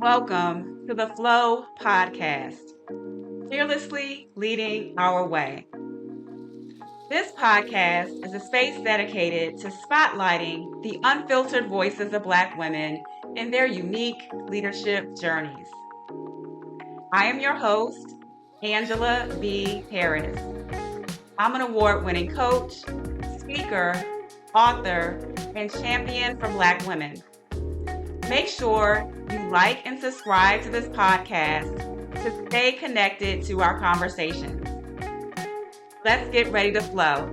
Welcome to the F.L.O.W podcast, fearlessly leading our way. This podcast is a space dedicated to spotlighting the unfiltered voices of Black women in their unique leadership journeys. I am your host, Angela B. Harris. I'm an award-winning coach, speaker, author, and champion for Black women. Make sure you like and subscribe to this podcast to stay connected to our conversations. Let's get ready to flow.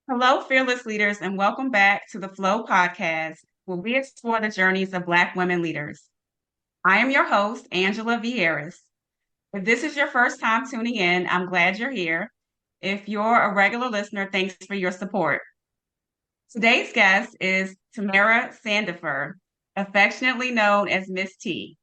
Hello, fearless leaders, and welcome back to the F.L.O.W podcast, where we explore the journeys of Black women leaders. I am your host, Angela V. Harris. If this is your first time tuning in, I'm glad you're here. If you're a regular listener, thanks for your support. Today's guest is Tamaira Sandigfer, affectionately known as Miss T.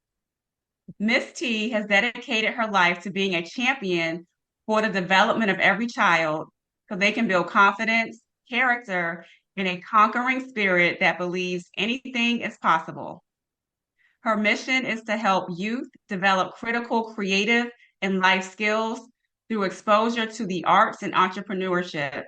Miss T has dedicated her life to being a champion for the development of every child so they can build confidence, character, and a conquering spirit that believes anything is possible. Her mission is to help youth develop critical creative and life skills through exposure to the arts and entrepreneurship.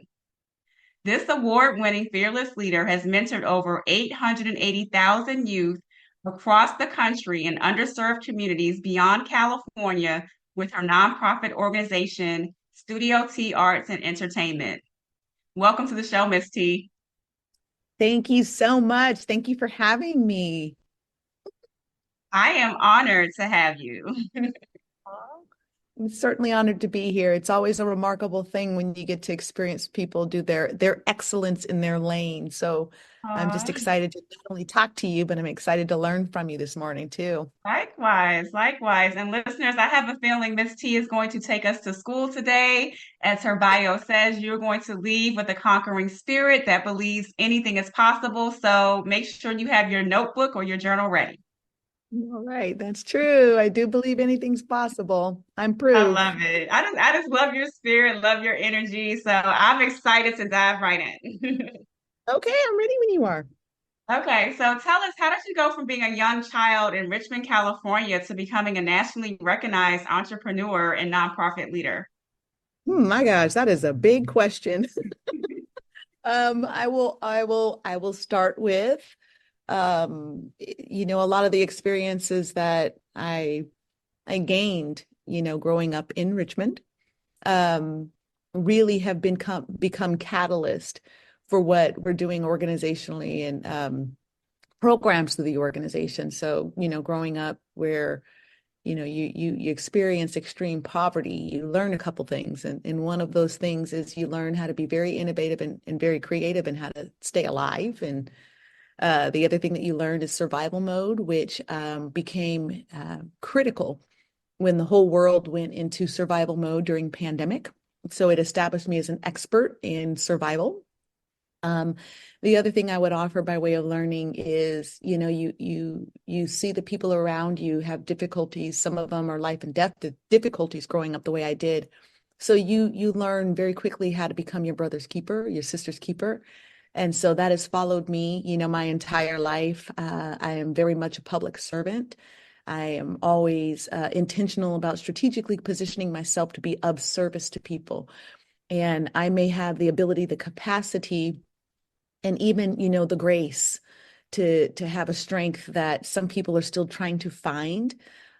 This award-winning fearless leader has mentored over 880,000 youth across the country in underserved communities beyond California with her nonprofit organization, Studio T Arts and Entertainment. Welcome to the show, Miss T. Thank you so much. Thank you for having me. I am honored to have you. I'm certainly honored to be here. It's always a remarkable thing when you get to experience people do their excellence in their lane. So I'm just excited to not only talk to you, but I'm excited to learn from you this morning too. Likewise. And listeners, I have a feeling Miss T is going to take us to school today. As her bio says, you're going to leave with a conquering spirit that believes anything is possible. So make sure you have your notebook or your journal ready. All right, that's true. I do believe anything's possible. I'm I proof. love it. I just love your spirit, love your energy. So I'm excited to dive right in. Okay, I'm ready when you are. Okay, so tell us, how did you go from being a young child in Richmond, California to becoming a nationally recognized entrepreneur and nonprofit leader? My gosh, that is a big question. I will start with a lot of the experiences that I gained, growing up in Richmond, really have become catalyst for what we're doing organizationally and programs through the organization. So, growing up where, you experience extreme poverty, you learn a couple things. And one of those things is you learn how to be very innovative and very creative and how to stay alive. And the other thing that you learned is survival mode, which became critical when the whole world went into survival mode during pandemic. So it established me as an expert in survival. The other thing I would offer by way of learning is, you see the people around you have difficulties. Some of them are life and death difficulties growing up the way I did. So you learn very quickly how to become your brother's keeper, your sister's keeper. And so that has followed me, my entire life. I am very much a public servant. I am always intentional about strategically positioning myself to be of service to people. And I may have the ability, the capacity, and even, the grace to have a strength that some people are still trying to find.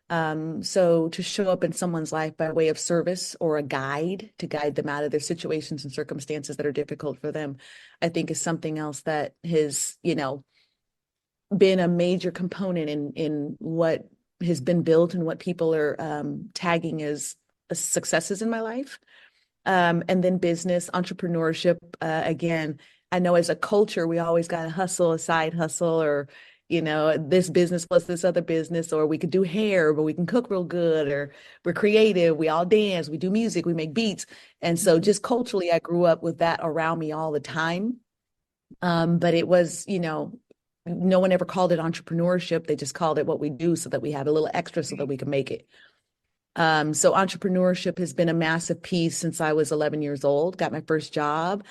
So to show up in someone's life by way of service or a guide to guide them out of their situations and circumstances that are difficult for them, I think is something else that has, been a major component in what has been built and what people are tagging as successes in my life. And then business, entrepreneurship, again, I know as a culture, we always got to hustle, a side hustle, or, this business plus this other business, or we could do hair, but we can cook real good, or we're creative, we all dance, we do music, we make beats. And so just culturally, I grew up with that around me all the time. But it was, no one ever called it entrepreneurship. They just called it what we do so that we had a little extra so that we can make it. So entrepreneurship has been a massive piece since I was 11 years old, got my first job.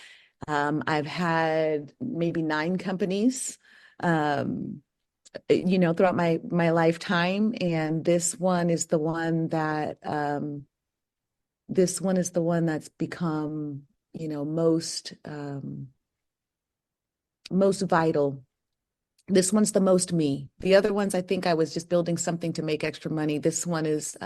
I've had maybe 9 companies, throughout my lifetime, and this one is the one that's become, most vital. This one's the most me. The other ones, I think I was just building something to make extra money. This one is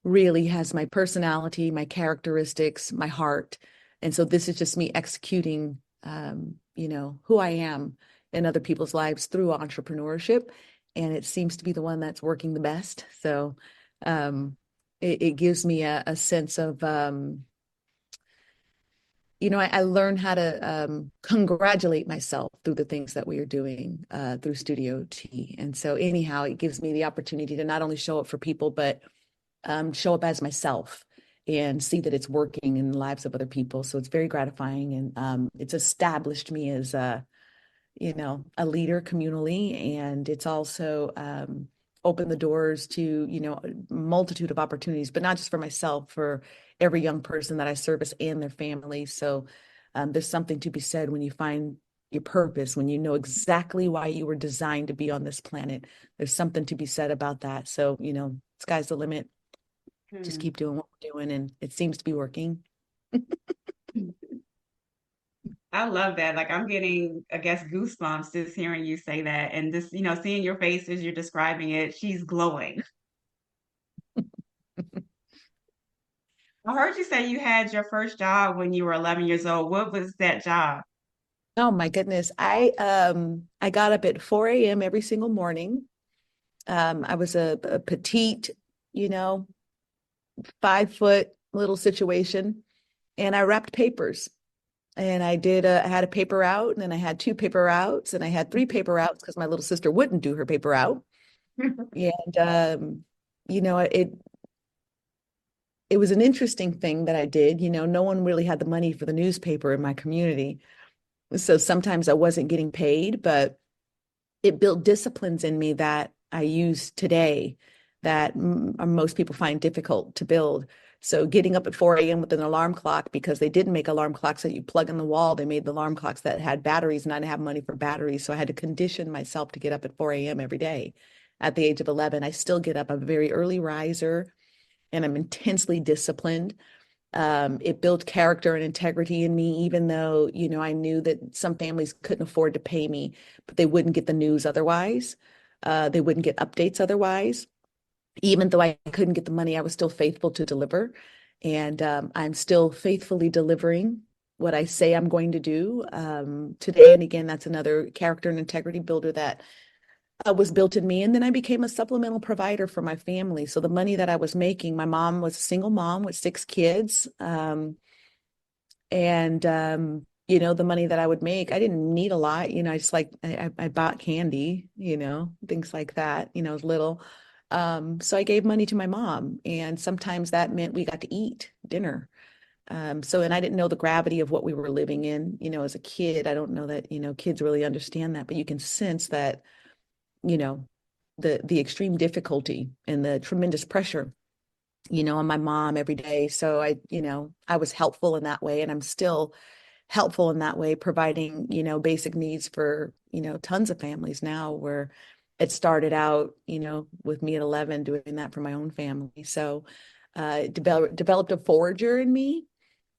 really has my personality, my characteristics, my heart. And so this is just me executing, who I am in other people's lives through entrepreneurship. And it seems to be the one that's working the best. So it gives me a sense of, I learned how to congratulate myself through the things that we are doing through Studio T. And so anyhow, it gives me the opportunity to not only show up for people, but show up as myself and see that it's working in the lives of other people. So it's very gratifying, and it's established me as a leader communally, and it's also opened the doors to, a multitude of opportunities, but not just for myself, for every young person that I service and their families. So there's something to be said when you find your purpose, when you know exactly why you were designed to be on this planet. There's something to be said about that. So, sky's the limit. Just Hmm. keep doing what we're doing, and it seems to be working. I love that. Like I'm getting, I guess, goosebumps just hearing you say that. And just, seeing your face as you're describing it, she's glowing. I heard you say you had your first job when you were 11 years old. What was that job? Oh my goodness. I got up at 4 a.m. every single morning. I was a petite, you know, 5 foot little situation, and I wrapped papers. And I had a paper route, and then I had 2 paper routes, and I had 3 paper routes because my little sister wouldn't do her paper route. And it was an interesting thing that I did. No one really had the money for the newspaper in my community. So sometimes I wasn't getting paid, but it built disciplines in me that I use today that most people find difficult to build. So getting up at 4 a.m. with an alarm clock, because they didn't make alarm clocks that you plug in the wall. They made the alarm clocks that had batteries, and I didn't have money for batteries. So I had to condition myself to get up at 4 a.m. every day. At the age of 11, I still get up. I'm a very early riser, and I'm intensely disciplined. It built character and integrity in me, even though, I knew that some families couldn't afford to pay me, but they wouldn't get the news otherwise. They wouldn't get updates otherwise. Even though I couldn't get the money, I was still faithful to deliver. And I'm still faithfully delivering what I say I'm going to do today. And again, that's another character and integrity builder that was built in me. And then I became a supplemental provider for my family. So the money that I was making, my mom was a single mom with 6 kids. And the money that I would make, I didn't need a lot. I just I bought candy, things like that, as little. So I gave money to my mom, and sometimes that meant we got to eat dinner. And I didn't know the gravity of what we were living in, as a kid. I don't know that, kids really understand that, but you can sense that, you know, the extreme difficulty and the tremendous pressure, on my mom every day. So I was helpful in that way, and I'm still helpful in that way, providing, basic needs for, tons of families now, where it started out, with me at 11 doing that for my own family. So developed a forager in me.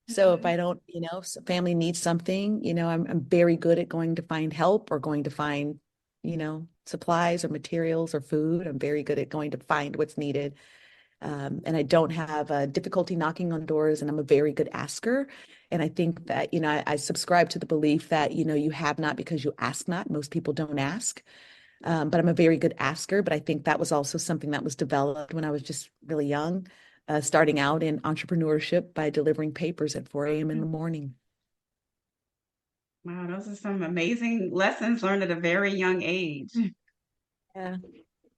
So if Okay. I don't, if family needs something, I'm very good at going to find help, or going to find, supplies or materials or food. I'm very good at going to find what's needed. And I don't have difficulty knocking on doors, and I'm a very good asker. And I think that, I subscribe to the belief that, you have not because you ask not. Most people don't ask. But I'm a very good asker. But I think that was also something that was developed when I was just really young, starting out in entrepreneurship by delivering papers at 4 a.m. in the morning. Wow, those are some amazing lessons learned at a very young age. Yeah.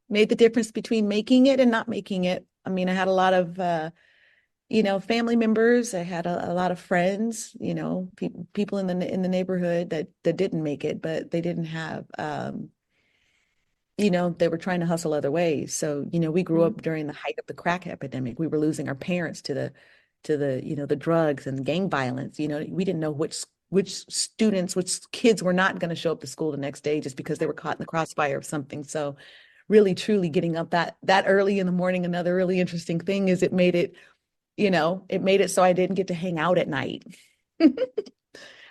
Made the difference between making it and not making it. I mean, I had a lot of family members. I had a lot of friends, people in the neighborhood that didn't make it, but they didn't have they were trying to hustle other ways. So, we grew Mhm. up during the height of the crack epidemic. We were losing our parents to the, the drugs and gang violence. We didn't know which kids were not going to show up to school the next day just because they were caught in the crossfire of something. So really truly getting up that early in the morning. Another really interesting thing is it made it so I didn't get to hang out at night. I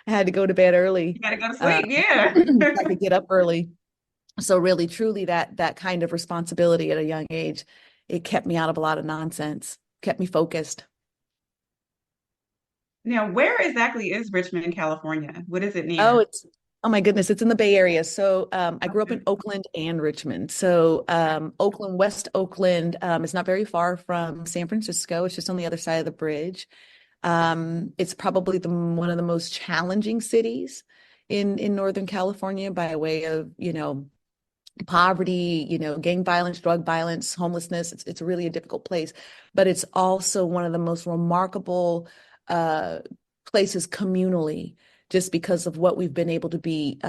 had to go to bed early. You gotta go to Uh, sleep. Yeah. I could get up early. So really, truly, that kind of responsibility at a young age, it kept me out of a lot of nonsense, kept me focused. Now, where exactly is Richmond, California? What is it Oh, near? oh my goodness, it's in the Bay Area. So I grew up in Okay. Oakland and Richmond. So Oakland, West Oakland, is not very far from San Francisco. It's just on the other side of the bridge. It's probably one of the most challenging cities in Northern California by way of, poverty, gang violence, drug violence, homelessness. It's really a difficult place, but it's also one of the most remarkable uh, places communally, just because of what we've been able to be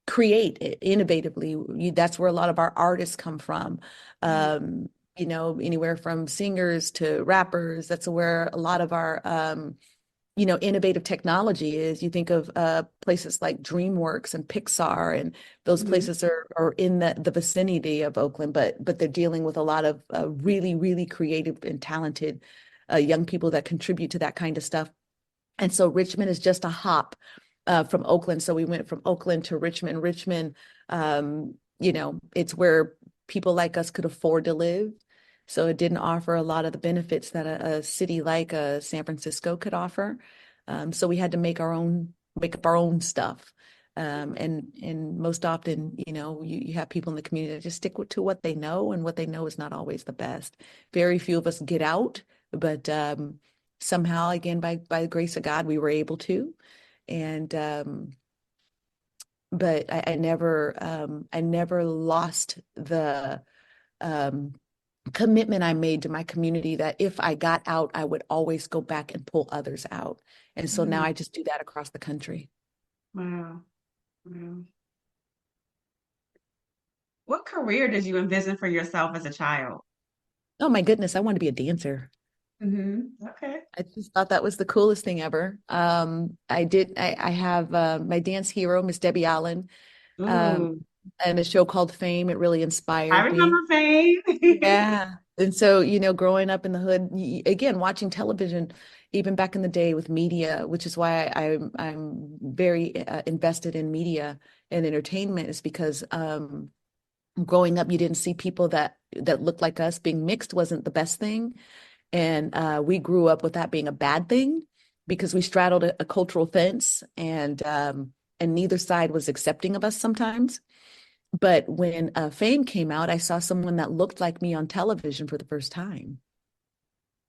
create innovatively. That's where a lot of our artists come from. Mhm. Anywhere from singers to rappers. That's where a lot of our innovative technology is. You think of places like DreamWorks and Pixar, and those Mhm. places are in the vicinity of Oakland, but they're dealing with a lot of really, really creative and talented young people that contribute to that kind of stuff. And so Richmond is just a hop from Oakland. So we went from Oakland to Richmond. Richmond, it's where people like us could afford to live. So it didn't offer a lot of the benefits that a city like San Francisco could offer. So we had to make up our own stuff. And most often, you have people in the community that just stick to what they know, and what they know is not always the best. Very few of us get out, but somehow, again, by the grace of God, we were able to. And but I never lost the um commitment I made to my community, that if I got out, I would always go back and pull others out. And so now Mhm. I just do that across the country. Wow. Wow. What career did you envision for yourself as a child? Oh my goodness, I want to be a dancer. Okay. I just thought that was the coolest thing ever. I have my dance hero, Miss Debbie Allen, um, Ooh, and a show called Fame. It really I inspired me. remember Fame. Yeah. And so, growing up in the hood, again, watching television, even back in the day with media, which is why I'm very invested in media and entertainment, is because growing up, you didn't see people that looked like us. Being mixed wasn't the best thing, and we grew up with that being a bad thing because we straddled a cultural fence, and neither side was accepting of us sometimes. But when Fame came out, I saw someone that looked like me on television for the first time.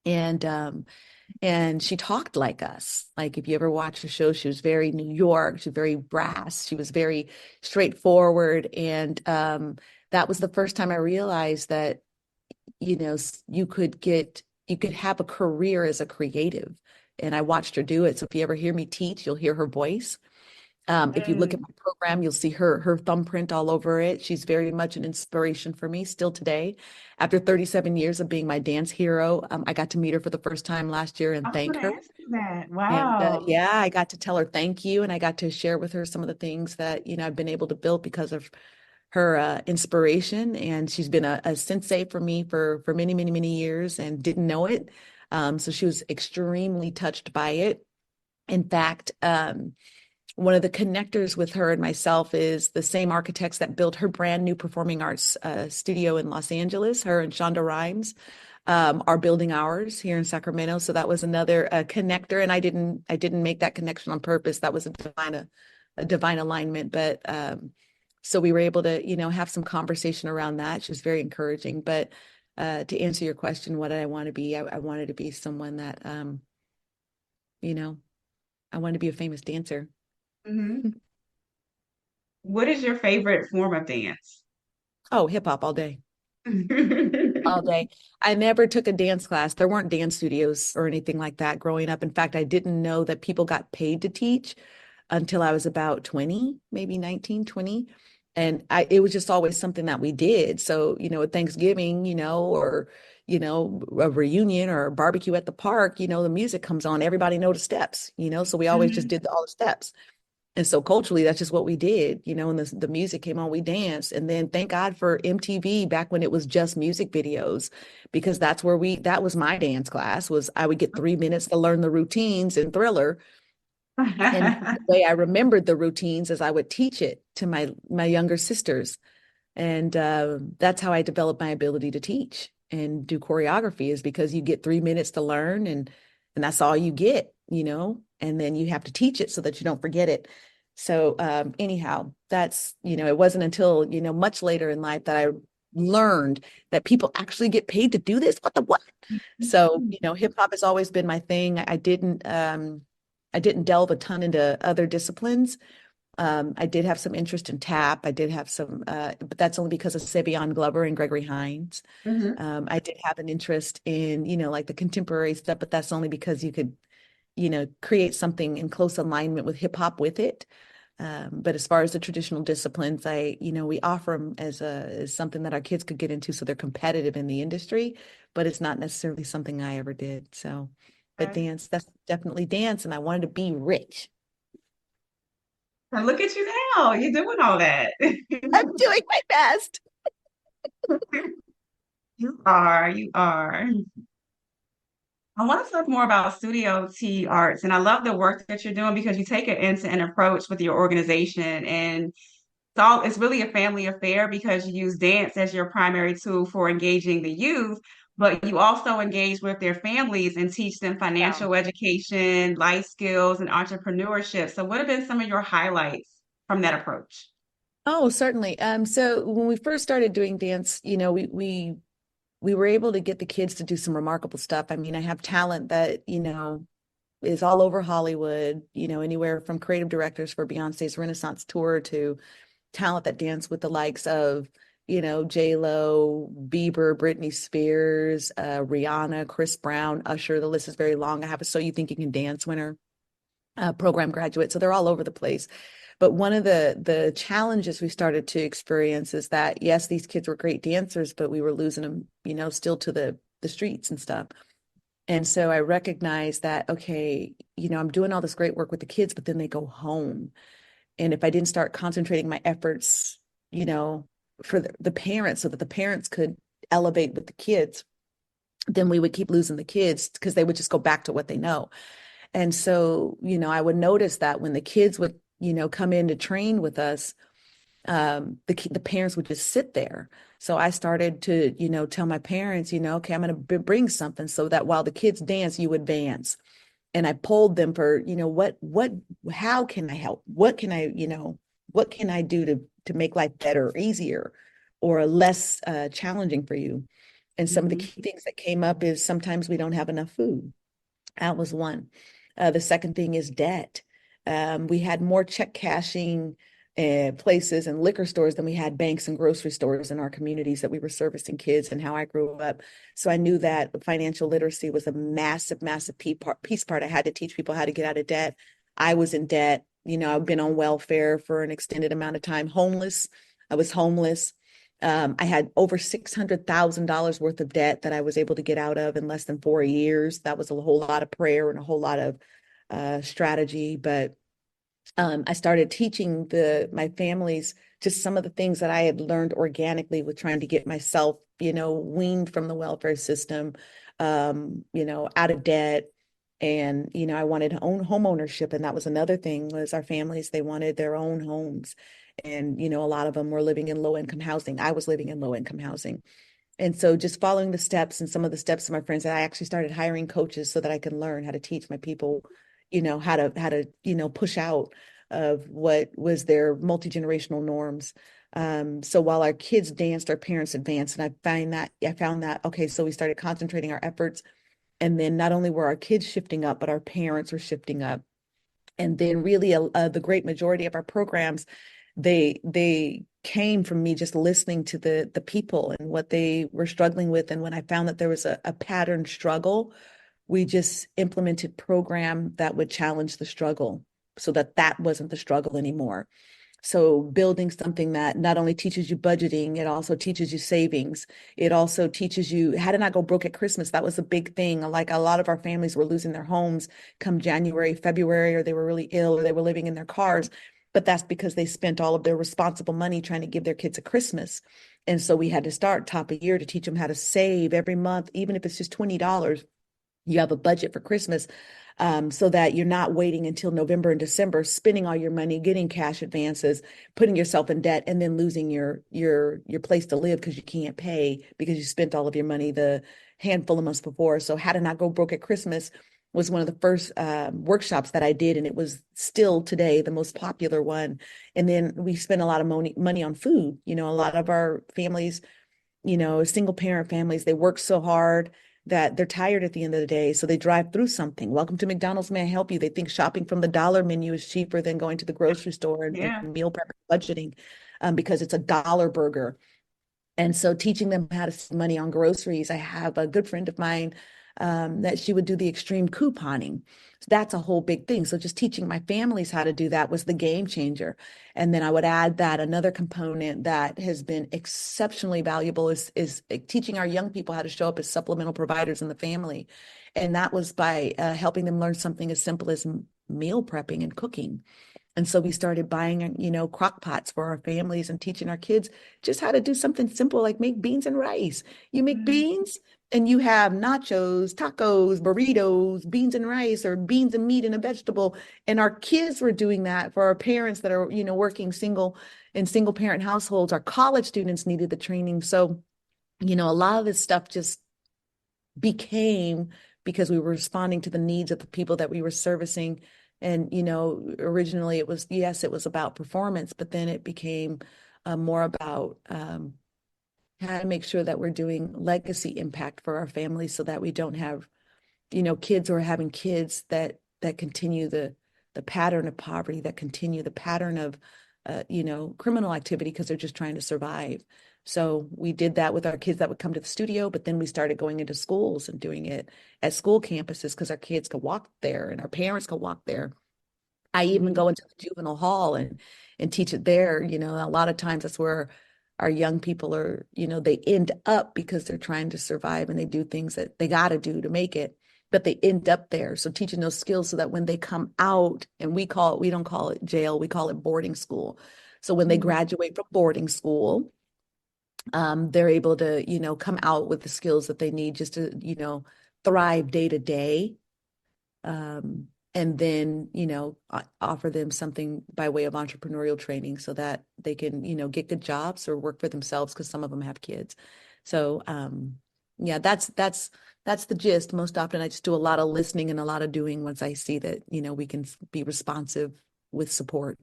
And she talked like us. Like, if you ever watch the show, she was very New York, she was very brass, she was very straightforward. And that was the first time I realized that, you could have a career as a creative. And I watched her do it. So if you ever hear me teach, you'll hear her voice. If you look Yes. at my program, you'll see her thumbprint all over it. She's very much an inspiration for me still today. After 37 years of being my dance hero, I got to meet her for the first time last year I and was thank going to her. ask you that. And Wow. yeah, I got to tell her thank you, and I got to share with her some of the things that I've been able to build because of her inspiration. And she's been a sensei for me for many, many, many years, and didn't know it. So she was extremely touched by it. In fact, one of the connectors with her and myself is the same architects that built her brand new performing arts studio in Los Angeles. Her and Shonda Rhimes are building ours here in Sacramento. So that was another connector, and I didn't make that connection on purpose. That was a divine alignment. But so we were able to have some conversation around that. She was very encouraging. But to answer your question, what did I want to be? I wanted to be someone that you know I wanted to be a famous dancer. Hmm. What is your favorite form of dance? Oh, hip hop all day. all day. I never took a dance class. There weren't dance studios or anything like that growing up. In fact, I didn't know that people got paid to teach until I was about 20, maybe 19, 20. And it was just always something that we did. So, at Thanksgiving, or, a reunion or a barbecue at the park, the music comes on, everybody know the steps, so we always just Mhm. did all the steps. And so culturally, that's just what we did, and the music came on, we danced. And then thank God for MTV back when it was just music videos, because that was my dance class. Was I would get 3 minutes to learn the routines in Thriller. And the way I remembered the routines is I would teach it to my younger sisters. And that's how I developed my ability to teach and do choreography, is because you get 3 minutes to learn, and that's all you get, and then you have to teach it so that you don't forget it. So anyhow, that's, it wasn't until, much later in life that I learned that people actually get paid to do this. What? So, hip hop has always been my thing. I didn't delve a ton into other disciplines. I did have some interest in tap. I did have some, but that's only because of Savion Glover and Gregory Hines. Mhm. I did have an interest in, like the contemporary stuff, but that's only because you could, create something in close alignment with hip hop with it. But as far as the traditional disciplines, we offer them as something that our kids could get into, so they're competitive in the industry, but it's not necessarily something I ever did. So, but Okay. dance, that's definitely dance, and I wanted to be rich. And look at you now. You're doing all that. I'm doing my best. You are. You are. I want to talk more about Studio T Arts, and I love the work that you're doing because you take an end-to-end approach with your organization, and it's really a family affair because you use dance as your primary tool for engaging the youth, but you also engage with their families and teach them Yeah. financial education, life skills, and entrepreneurship. So, what have been some of your highlights from that approach? Oh, certainly. So when we first started doing dance, we were able to get the kids to do some remarkable stuff. I mean, I have talent that, is all over Hollywood, anywhere from creative directors for Beyonce's Renaissance tour to talent that dance with the likes of, J-Lo, Bieber, Britney Spears, Rihanna, Chris Brown, Usher. The list is very long. I have a So You Think You Can Dance winner, program graduate. So they're all over the place. But one of the challenges we started to experience is that, yes, these kids were great dancers, but we were losing them, still to the streets and stuff. And so I recognized that, okay, I'm doing all this great work with the kids, but then they go home. And if I didn't start concentrating my efforts, you know, for the parents, so that the parents could elevate with the kids, then we would keep losing the kids because they would just go back to what they know. And so, I would notice that when the kids would, come in to train with us, the parents would just sit there. So I started to, tell my parents, okay, I'm going to bring something so that while the kids dance, you advance. And I polled them for, how can I help? What can I do to make life better, or easier, or less challenging for you? And some of the Mhm. key things that came up is sometimes we don't have enough food. That was one. The second thing is debt. We had more check cashing places and liquor stores than we had banks and grocery stores in our communities that we were servicing kids and how I grew up. So I knew that financial literacy was a massive, massive piece part. I had to teach people how to get out of debt. I was in debt. I've been on welfare for an extended amount of time, homeless. I was homeless. I had over $600,000 worth of debt that I was able to get out of in less than 4 years. That was a whole lot of prayer and a whole lot of strategy. But I started teaching my families just some of the things that I had learned organically with trying to get myself, weaned from the welfare system, out of debt. And, I wanted to own home ownership. And that was another thing, was our families, they wanted their own homes. And, a lot of them were living in low income housing. I was living in low income housing. And so just following the steps and some of the steps of my friends, I actually started hiring coaches so that I can learn how to teach my people, how to, push out of what was their multi-generational norms. So while our kids danced, our parents advanced. And I found that, okay, so we started concentrating our efforts. And then not only were our kids shifting up, but our parents were shifting up. And then really the great majority of our programs, they came from me just listening to the people and what they were struggling with. And when I found that there was a pattern struggle, we just implemented program that would challenge the struggle so that that wasn't the struggle anymore. So building something that not only teaches you budgeting, it also teaches you savings. It also teaches you how to not go broke at Christmas. That was a big thing. Like a lot of our families were losing their homes come January, February, or they were really ill, or they were living in their cars. But that's because they spent all of their responsible money trying to give their kids a Christmas. And so we had to start top of year to teach them how to save every month, even if it's just $20. You have a budget for Christmas, so that you're not waiting until November and December, spending all your money, getting cash advances, putting yourself in debt, and then losing your place to live because you can't pay because you spent all of your money the handful of months before. So how to not go broke at Christmas was one of the first workshops that I did, and it was still today the most popular one. And then we spent a lot of money on food. You know, a lot of our families, you know, single parent families, they work so hard that they're tired at the end of the day. So they drive through something. Welcome to McDonald's. May I help you? They think shopping from the dollar menu is cheaper than going to the grocery store and Yeah. meal prep and budgeting, because it's a dollar burger. And so teaching them how to save money on groceries. I have a good friend of mine that she would do the extreme couponing. So that's a whole big thing. So just teaching my families how to do that was the game changer. And then I would add that another component that has been exceptionally valuable is teaching our young people how to show up as supplemental providers in the family. And that was by helping them learn something as simple as meal prepping and cooking. And so we started buying, you know, crock pots for our families and teaching our kids just how to do something simple like make beans and rice. You make Mhm. beans and you have nachos, tacos, burritos, beans and rice, or beans and meat and a vegetable. And our kids were doing that for our parents that are, you know, working single parent households. Our college students needed the training. So, you know, a lot of this stuff just became because we were responding to the needs of the people that we were servicing. And, you know, originally it was, yes, it was about performance, but then it became more about how to make sure that we're doing legacy impact for our families so that we don't have, you know, kids who are having kids that continue the pattern of poverty, that continue the pattern of you know, criminal activity because they're just trying to survive. So we did that with our kids that would come to the studio, but then we started going into schools and doing it at school campuses because our kids could walk there and our parents could walk there. I even Mhm. go into the juvenile hall and teach it there. You know, a lot of times that's where our young people are, you know, they end up because they're trying to survive and they do things that they got to do to make it, but they end up there. So teaching those skills so that when they come out, and we don't call it jail, we call it boarding school. So when they Mhm. graduate from boarding school, they're able to, you know, come out with the skills that they need just to, you know, thrive day to day, and then, you know, offer them something by way of entrepreneurial training so that they can, you know, get good jobs or work for themselves because some of them have kids. So, yeah, that's the gist. Most often I just do a lot of listening and a lot of doing once I see that, you know, we can be responsive with support.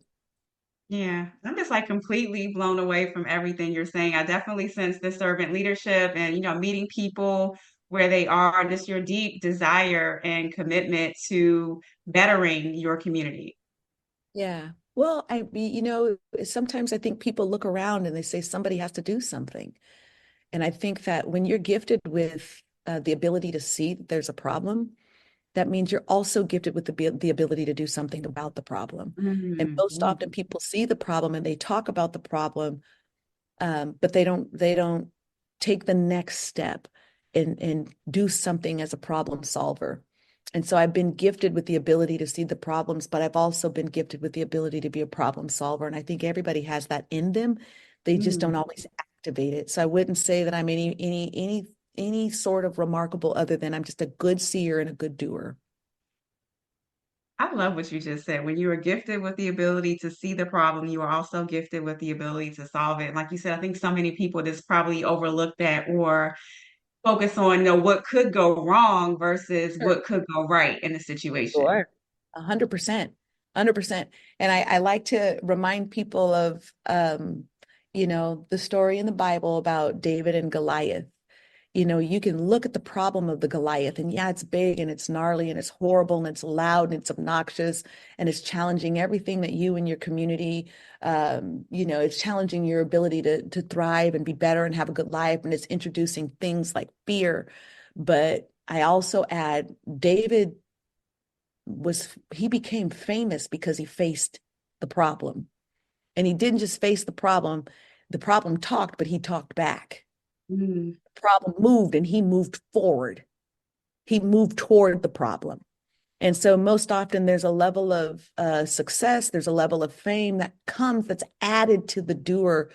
Yeah, I'm just like completely blown away from everything you're saying. I definitely sense the servant leadership and, meeting people where they are, just your deep desire and commitment to bettering your community. Yeah. Well, you know, sometimes I think people look around and they say somebody has to do something. And I think that when you're gifted with the ability to see that there's a problem, that means you're also gifted with the ability to do something about the problem. And most Mhm. often people see the problem and they talk about the problem, but they don't take the next step and do something as a problem solver. And so I've been gifted with the ability to see the problems, but I've also been gifted with the ability to be a problem solver. And I think everybody has that in them. They just don't Mhm. always activate it. So I wouldn't say that I'm any sort of remarkable other than I'm just a good seer and a good doer. I love what you just said. When you are gifted with the ability to see the problem, you are also gifted with the ability to solve it. Like you said, I think so many people just probably overlook that or focus on, what could go wrong versus Sure. what could go right in the situation. Sure. 100%. 100%. And I like to remind people of, you know, the story in the Bible about David and Goliath. You can look at the problem of the Goliath, and yeah, it's big and it's gnarly and it's horrible and it's loud and it's obnoxious and it's challenging everything that you and your community, it's challenging your ability to thrive and be better and have a good life. And it's introducing things like fear. But I also add, David he became famous because he faced the problem. And he didn't just face the problem talked, but he talked back. Mm. The problem moved and he moved forward. He moved toward the problem. And so most often there's a level of success, there's a level of fame that comes that's added to the doer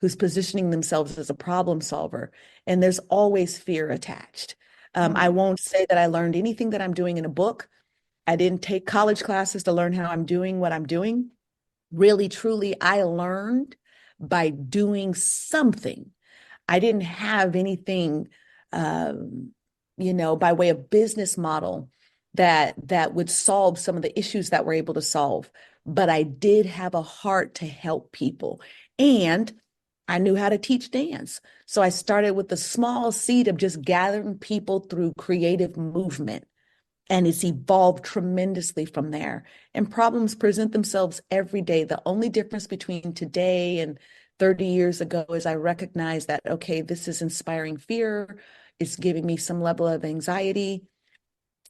who's positioning themselves as a problem solver. And there's always fear attached. I Oh. won't say that I learned anything that I'm doing in a book. I didn't take college classes to learn how I'm doing what I'm doing. Really, truly, I learned by doing something. I didn't have anything, by way of business model that would solve some of the issues that we're able to solve. But I did have a heart to help people. And I knew how to teach dance. So I started with the small seed of just gathering people through creative movement. And it's evolved tremendously from there. And problems present themselves every day. The only difference between today and 30 years ago is I recognize that, okay, this is inspiring fear. It's giving me some level of anxiety.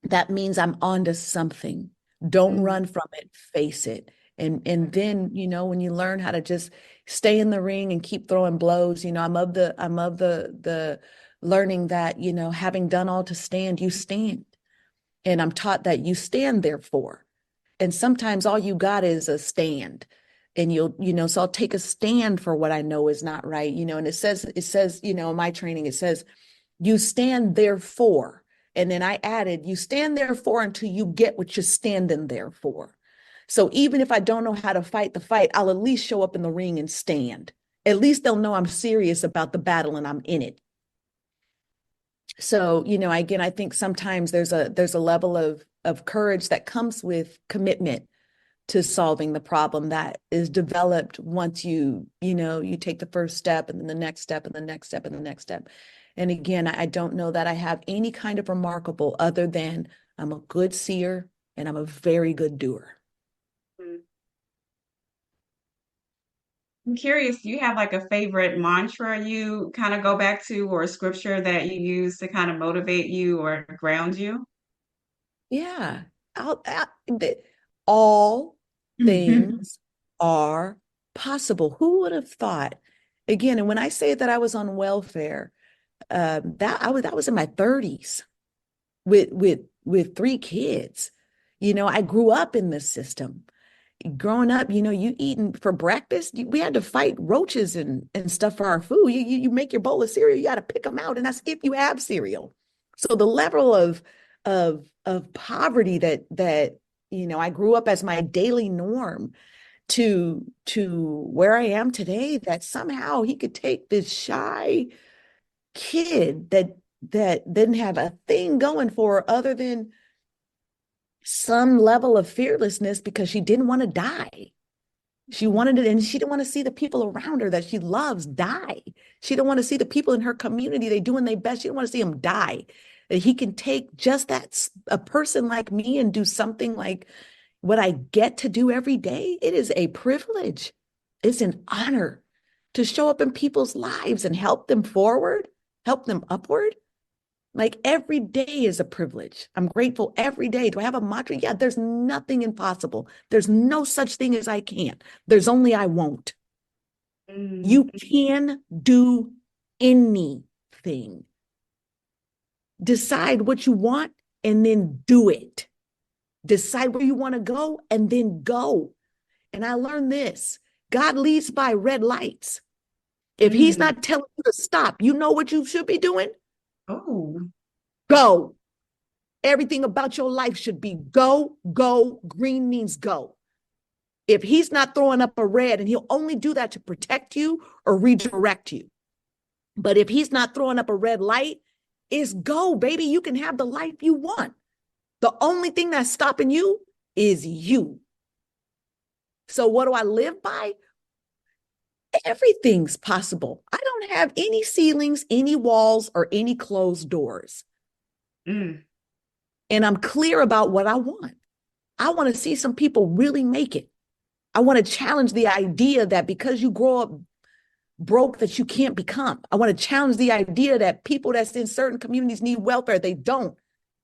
That means I'm onto something. Don't Mm. run from it, face it. And then, when you learn how to just stay in the ring and keep throwing blows, I'm of the learning that, having done all to stand, you stand. And I'm taught that you stand therefore. And sometimes all you got is a stand. And so I'll take a stand for what I know is not right, and it says, in my training, it says, you stand therefore. And then I added, you stand therefore until you get what you're standing there for. So even if I don't know how to fight the fight, I'll at least show up in the ring and stand. At least they'll know I'm serious about the battle and I'm in it. So, again, I think sometimes there's a level of courage that comes with commitment to solving the problem that is developed once you take the first step and then the next step and the next step and the next step. And again, I don't know that I have any kind of remarkable other than I'm a good seer and I'm a very good doer. Mm. I'm curious, do you have like a favorite mantra you kind of go back to or a scripture that you use to kind of motivate you or ground you? Yeah. All things are possible. Who would have thought? Again, and when I say that I was on welfare, that was in my 30s with three kids. I grew up in this system. Growing up, you eating for breakfast, we had to fight roaches and stuff for our food. You make your bowl of cereal, you got to pick them out, and that's if you have cereal. So the level of poverty that I grew up as my daily norm to where I am today, that somehow he could take this shy kid that didn't have a thing going for her other than some level of fearlessness because she didn't want to die. She wanted it, and she didn't want to see the people around her that she loves die. She didn't want to see the people in her community, they doing their best. She didn't want to see them die. That he can take just a person like me and do something like what I get to do every day. It is a privilege. It's an honor to show up in people's lives and help them forward, help them upward. Like every day is a privilege. I'm grateful every day. Do I have a mantra? Yeah, there's nothing impossible. There's no such thing as I can't. There's only I won't. Mm. You can do anything. Decide what you want and then do it. Decide where you want to go and then go. And I learned this: God leads by red lights. If he's Mm. not telling you to stop, you know what you should be doing? Oh. Go. Everything about your life should be go, go. Green means go. If he's not throwing up a red, and he'll only do that to protect you or redirect you. But if he's not throwing up a red light, it's go, baby. You can have the life you want. The only thing that's stopping you is you. So what do I live by? Everything's possible. I don't want to have any ceilings, any walls, or any closed doors. Mm. And I'm clear about what I want. I want to see some people really make it. I want to challenge the idea that because you grow up broke that you can't become. I want to challenge the idea that people that's in certain communities need welfare. They don't.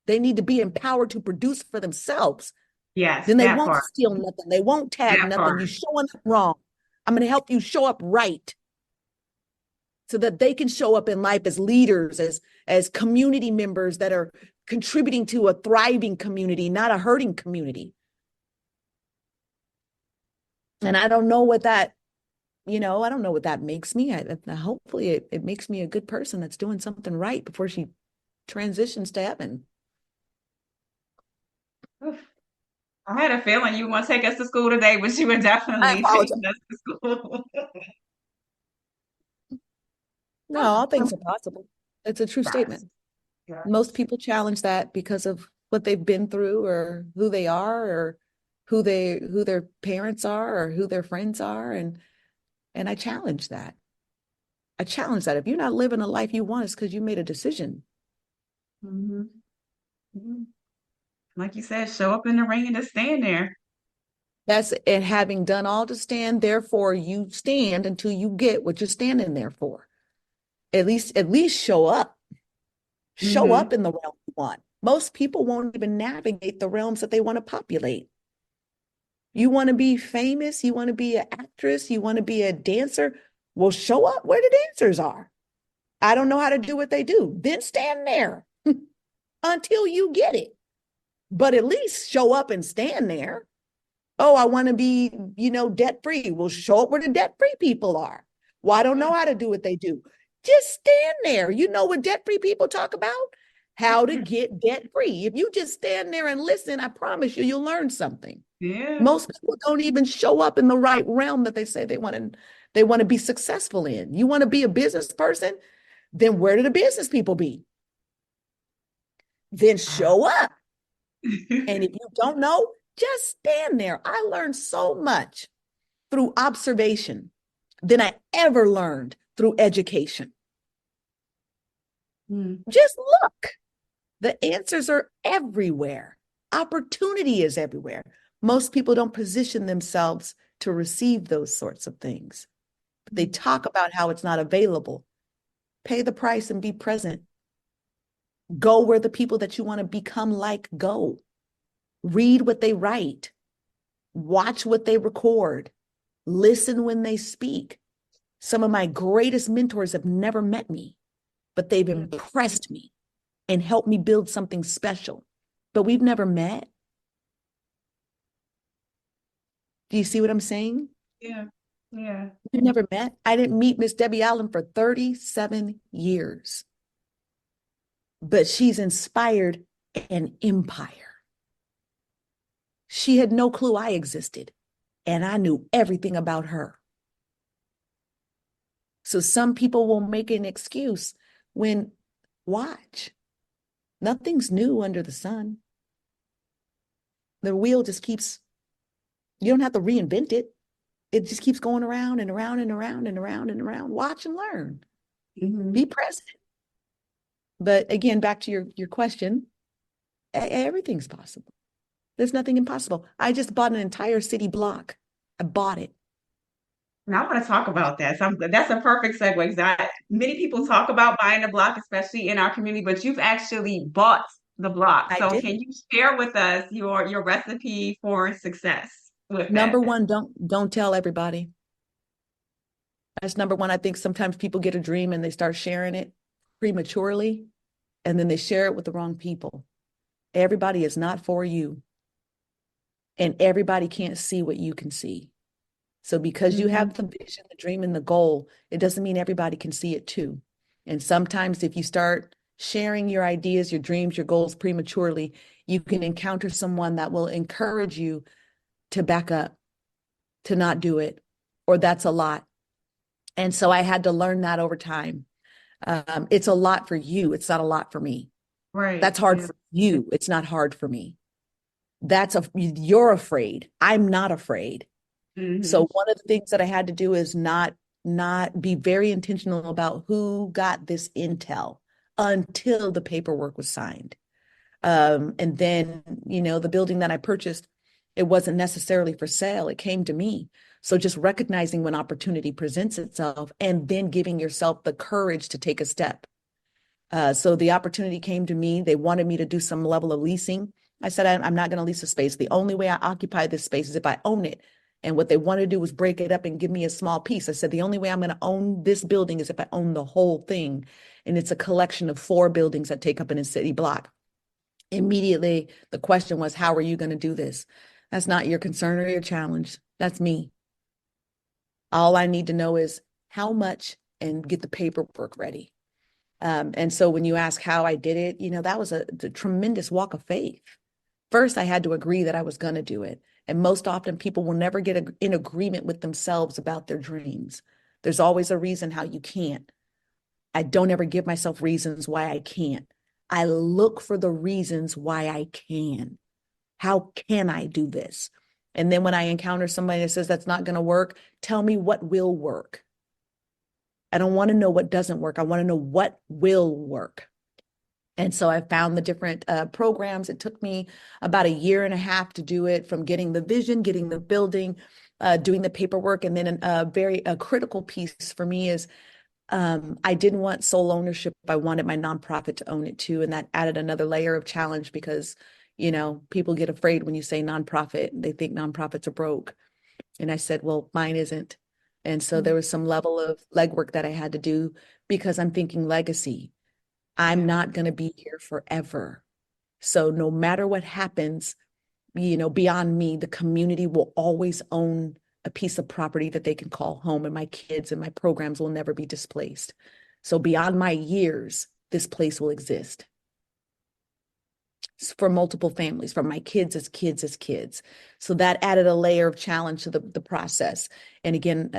They need to be empowered to produce for themselves. Yes, Then they that won't part. steal nothing. They won't tag That nothing. You part. showing up wrong. I'm going to help you show up right so that they can show up in life as leaders, as community members that are contributing to a thriving community, not a hurting community. And I don't know what that, I don't know what that makes me. Hopefully it makes me a good person that's doing something right before she transitions to heaven. Oof. I had a feeling you want to take us to school today, but you were I definitely apologize. taking us to school. No, all things are possible. It's a true Yes. statement. Yes. Most people challenge that because of what they've been through or who they are or who their parents are or who their friends are. And I challenge that. I challenge that. If you're not living a life you want, it's because you made a decision. Mhm. Mhm. Like you said, show up in the ring and just stand there. That's and having done all to stand, therefore you stand until you get what you're standing there for. At least show up. Show up Hmm. in the realm you want. Most people won't even navigate the realms that they want to populate. You want to be famous, you want to be an actress, you want to be a dancer. Well, show up where the dancers are. I don't know how to do what they do. Then stand there until you get it. But at least show up and stand there. Oh, I want to be, debt free. Well, show up where the debt free people are. Well, I don't know how to do what they do. Just stand there. You know what debt free people talk about? How to get debt free. If you just stand there and listen, I promise you, you'll learn something. Yeah. Most people don't even show up in the right realm that they say they want to be successful in. You want to be a business person? Then where do the business people be? Then Ah. show up. And if you don't know, just stand there. I learned so much through observation than I ever learned through education. Mm. Just look. The answers are everywhere. Opportunity is everywhere. Most people don't position themselves to receive those sorts of things. They talk about how it's not available. Pay the price and be present. Go where the people that you want to become like go. Read what they write. Watch what they record. Listen when they speak. Some of my greatest mentors have never met me, but they've impressed me and helped me build something special. But we've never met. Do you see what I'm saying? Yeah. Yeah. We've never met. I didn't meet Miss Debbie Allen for 37 years, but she's inspired an empire. She had no clue I existed, and I knew everything about her. So some people will make an excuse when, watch, nothing's new under the sun. The wheel just keeps, you don't have to reinvent it. It just keeps going around and around and around and around and around. Watch and learn. Be Hmm. present. But again, back to your question, everything's possible. There's nothing impossible. I just bought an entire city block. I bought it. And I want to talk about that. So that's a perfect segue because many people talk about buying a block, especially in our community, but you've actually bought the block. I So did. can you share with us your recipe for success with Number that? one, don't tell everybody. That's number one. I think sometimes people get a dream and they start sharing it prematurely, and then they share it with the wrong people. Everybody is not for you, and everybody can't see what you can see. So because you Hmm. have the vision, the dream, and the goal, it doesn't mean everybody can see it too. And sometimes if you start sharing your ideas, your dreams, your goals prematurely, you can encounter someone that will encourage you to back up, to not do it, or that's a lot. And so I had to learn that over time. It's a lot for you. It's not a lot for me. Right. That's hard Yeah. for you. It's not hard for me. You're afraid. I'm not afraid. Hmm. So one of the things that I had to do is not not be very intentional about who got this intel until the paperwork was signed. And then, the building that I purchased, it wasn't necessarily for sale. It came to me. So just recognizing when opportunity presents itself and then giving yourself the courage to take a step. So the opportunity came to me. They wanted me to do some level of leasing. I said, I'm not going to lease a space. The only way I occupy this space is if I own it. And what they wanted to do was break it up and give me a small piece. I said, the only way I'm going to own this building is if I own the whole thing. And it's a collection of 4 buildings that take up in a city block. Immediately, the question was, how are you going to do this? That's not your concern or your challenge. That's me. All I need to know is how much and get the paperwork ready. And so when you ask how I did it, that was a tremendous walk of faith. First, I had to agree that I was going to do it. And most often, people will never get in agreement with themselves about their dreams. There's always a reason how you can't. I don't ever give myself reasons why I can't. I look for the reasons why I can. How can I do this? And then when I encounter somebody that says that's not going to work, tell me what will work. I don't want to know what doesn't work. I want to know what will work. And so I found the different programs. It took me about 1.5 years to do it, from getting the vision, getting the building, doing the paperwork. And then a critical piece for me is I didn't want sole ownership. I wanted my nonprofit to own it too. And that added another layer of challenge because, people get afraid when you say nonprofit. They think nonprofits are broke. And I said, well, mine isn't. And so there was some level of legwork that I had to do because I'm thinking legacy. I'm Yeah. not going to be here forever. So no matter what happens, beyond me, the community will always own a piece of property that they can call home, and my kids and my programs will never be displaced. So beyond my years, this place will exist for multiple families, from my kids as kids as kids. So that added a layer of challenge to the process. And again,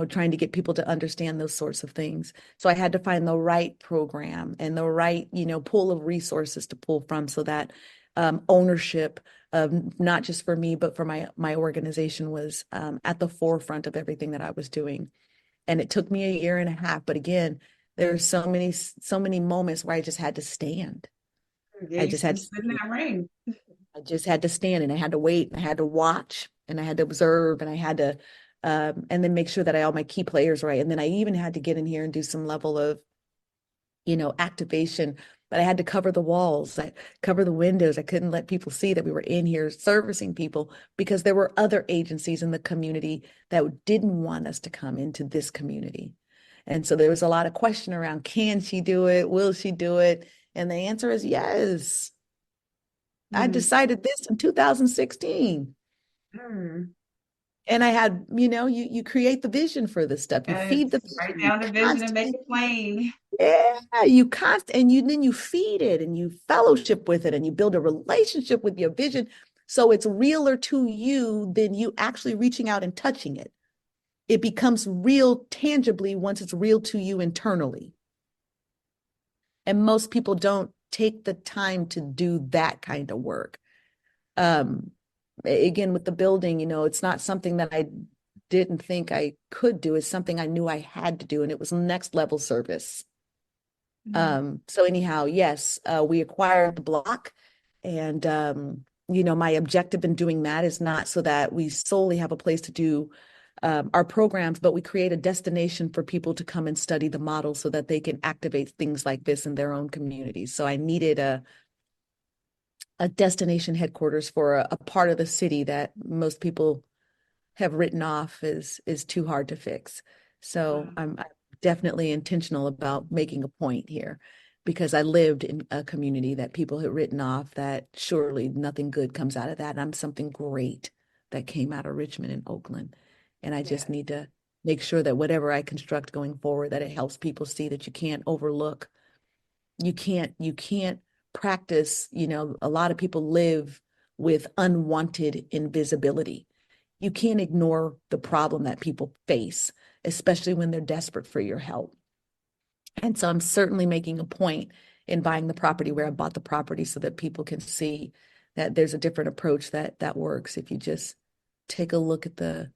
trying to get people to understand those sorts of things. So I had to find the right program and the right, pool of resources to pull from, so that ownership of, not just for me, but for my organization, was at the forefront of everything that I was doing. And it took me 1.5 years. But again, there are so many moments where I just had to stand. Yeah, I you just had to sit in that ring. I just had to stand, and I had to wait, and I had to watch, and I had to observe, and I had to and then make sure that I all my key players right. And then I even had to get in here and do some level of, activation. But I had to cover the walls, I cover the windows. I couldn't let people see that we were in here servicing people, because there were other agencies in the community that didn't want us to come into this community. And so there was a lot of question around, can she do it? Will she do it? And the answer is yes. I Mm. decided this in 2016. Mm. And I had, you create the vision for this stuff. You Yes. feed the Write vision. You down the vision and make constantly, it plain. yeah, and then you feed it and you fellowship with it and you build a relationship with your vision. So it's realer to you than you actually reaching out and touching it. It becomes real tangibly once it's real to you internally. And most people don't take the time to do that kind of work. Um, Again, with the building, it's not something that I didn't think I could do. It's something I knew I had to do, and it was next level service. Mhm. So anyhow, yes, we acquired the block, and my objective in doing that is not so that we solely have a place to do our programs, but we create a destination for people to come and study the model so that they can activate things like this in their own communities. So I needed a destination headquarters for a part of the city that most people have written off is too hard to fix. So I'm definitely intentional about making a point here, because I lived in a community that people had written off, that surely nothing good comes out of that. And I'm something great that came out of Richmond and Oakland. And I just Yeah. need to make sure that whatever I construct going forward, that it helps people see that you can't overlook, you can't practice, a lot of people live with unwanted invisibility. You can't ignore the problem that people face, especially when they're desperate for your help. And so I'm certainly making a point in buying the property where I bought the property, so that people can see that there's a different approach that works. If you just take a look at the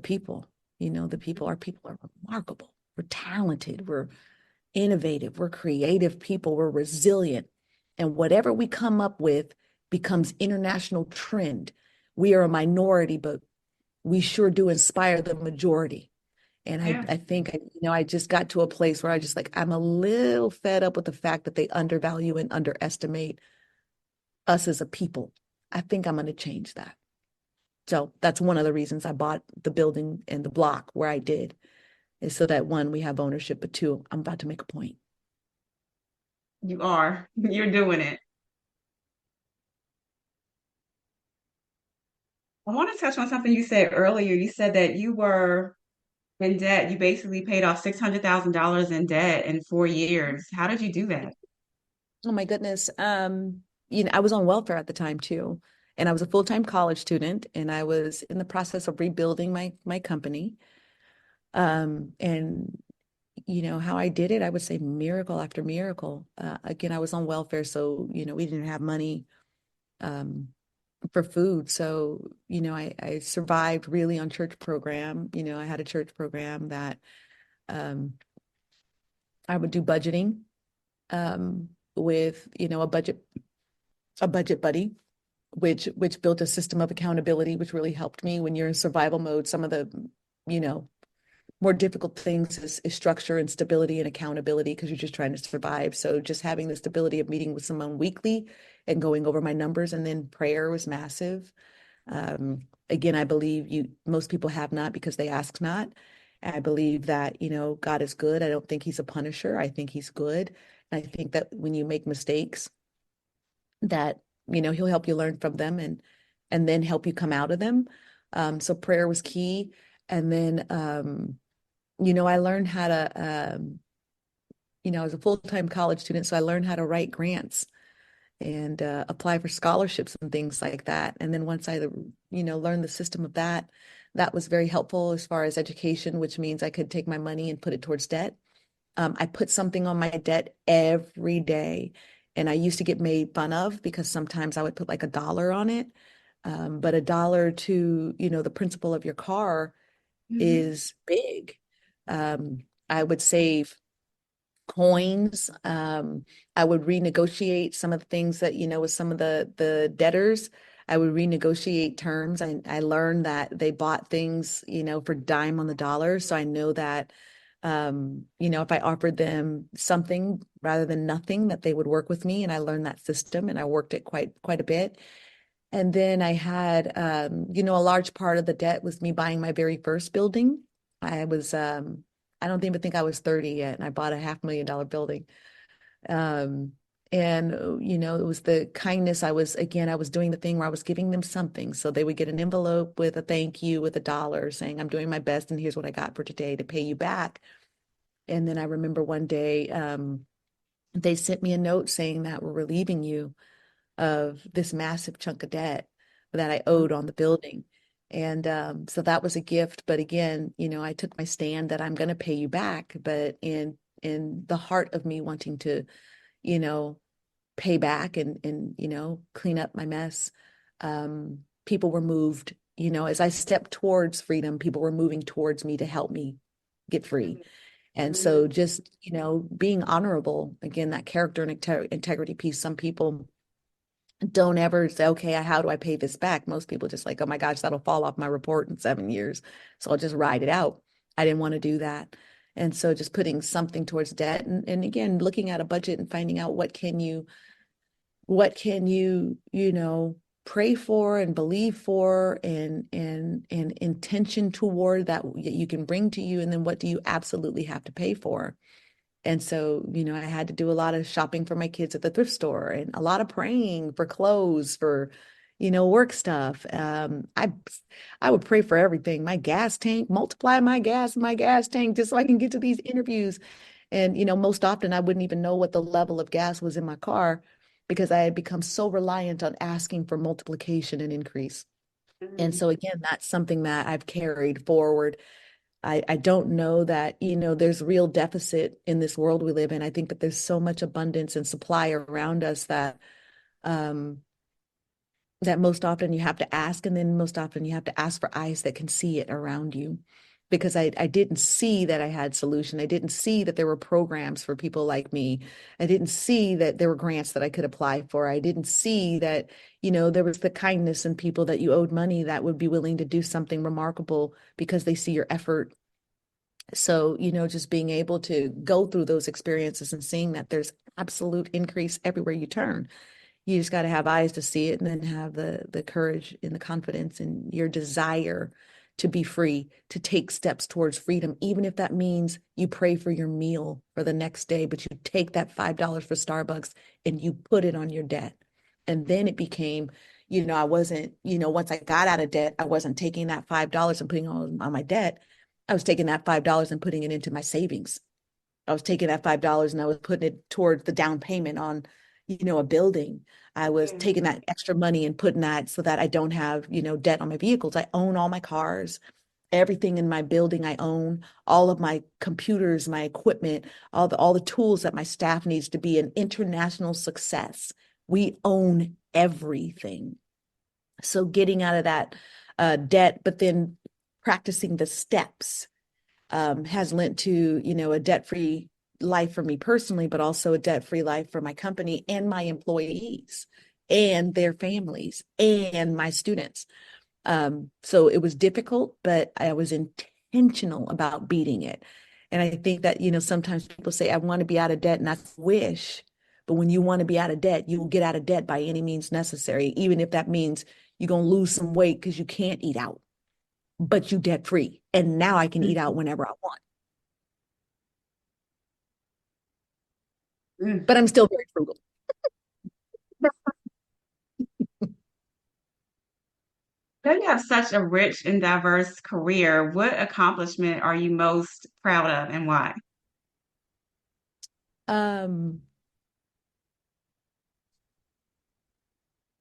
people, the people, our people are remarkable. We're talented. We're innovative. We're creative people. We're resilient. And whatever we come up with becomes international trend. We are a minority, but we sure do inspire the majority. And Yeah. I think, I just got to a place where I just like, I'm a little fed up with the fact that they undervalue and underestimate us as a people. I think I'm going to change that. So that's one of the reasons I bought the building and the block where I did, is so that one, we have ownership, but two, I'm about to make a point. You are. You're doing it. I want to touch on something you said earlier. You said that you were in debt. You basically paid off $600,000 in debt in 4 years. How did you do that? Oh my goodness. I was on welfare at the time too. And I was a full-time college student and I was in the process of rebuilding my company. And how I did it, I would say miracle after miracle. Again, I was on welfare, so we didn't have money um for food. So, I survived really on church program. I had a church program that um I would do budgeting with, a budget buddy, which built a system of accountability, which really helped me when you're in survival mode. Some of the, you know, more difficult things is structure and stability and accountability because you're just trying to survive. So just having the stability of meeting with someone weekly and going over my numbers, and then prayer was massive. Again, I believe most people have not because they ask not. I believe that, God is good. I don't think he's a punisher. I think he's good. And I think that when you make mistakes, that, he'll help you learn from them and then help you come out of them. So prayer was key. And then I learned how to I was a full-time college student, so I learned how to write grants and apply for scholarships and things like that. And then once I, learned the system of that, that was very helpful as far as education, which means I could take my money and put it towards debt. I put something on my debt every day. And I used to get made fun of because sometimes I would put like $1 on it. But $1 to, the principal of your car Mhm. is big. I would save coins. I would renegotiate some of the things that, with some of the debtors. I would renegotiate terms. I learned that they bought things, for dime on the dollar. So I know that, if I offered them something rather than nothing, that they would work with me. And I learned that system and I worked it quite a bit. And then I had, a large part of the debt was me buying my very first building. I don't even think I was 30 yet, and I bought a $500,000 building. Um, and it was the kindness. I was doing the thing where I was giving them something. So they would get an envelope with a thank you with $1 saying, I'm doing my best, and here's what I got for today to pay you back. And then I remember one day, they sent me a note saying that we're relieving you of this massive chunk of debt that I owed on the building. And so that was a gift. But again, I took my stand that I'm going to pay you back. But in the heart of me wanting to, you know, pay back and clean up my mess, people were moved. As I stepped towards freedom, people were moving towards me to help me get free. And Mhm. so just, being honorable, again, that character and integrity piece, some people don't ever say, okay, how do I pay this back? Most people just like, oh my gosh, that'll fall off my report in 7 years. So I'll just ride it out. I didn't want to do that. And so just putting something towards debt and again, looking at a budget and finding out what can you, pray for and believe for and intention toward that you can bring to you. And then what do you absolutely have to pay for? And so, I had to do a lot of shopping for my kids at the thrift store and a lot of praying for clothes, for, work stuff. I would pray for everything. My gas tank, multiply my gas in my gas tank just so I can get to these interviews. And, most often I wouldn't even know what the level of gas was in my car because I had become so reliant on asking for multiplication and increase. And Mhm. so again, that's something that I've carried forward. I don't know that, there's real deficit in this world we live in. I think that there's so much abundance and supply around us um, that most often you have to ask, and then most often you have to ask for eyes that can see it around you. because I didn't see that I had solution. I didn't see that there were programs for people like me. I didn't see that there were grants that I could apply for. I didn't see that, there was the kindness in people that you owed money that would be willing to do something remarkable because they see your effort. So, just being able to go through those experiences and seeing that there's absolute increase everywhere you turn. You just got to have eyes to see it, and then have the courage and the confidence and your desire to be free, to take steps towards freedom, even if that means you pray for your meal for the next day, but you take that $5 for Starbucks and you put it on your debt. And then it became, I wasn't, once I got out of debt, I wasn't taking that $5 and putting on my debt. I was taking that $5 and putting it into my savings. I was taking that $5 and I was putting it towards the down payment on, a building. I was Yeah. taking that extra money and putting that so that I don't have, debt on my vehicles. I own all my cars, everything in my building I own, all of my computers, my equipment, all the tools that my staff needs to be an international success. We own everything. So getting out of that debt, but then practicing the steps has lent to, a debt-free life for me personally, but also a debt-free life for my company and my employees and their families and my students. So it was difficult, but I was intentional about beating it. And I think that, sometimes people say, I want to be out of debt, and I wish, but when you want to be out of debt, you will get out of debt by any means necessary, even if that means you're going to lose some weight because you can't eat out, but you debt free. And now I can eat out whenever I want. Mm. But I'm still very frugal. Though you have such a rich and diverse career, what accomplishment are you most proud of and why? Um,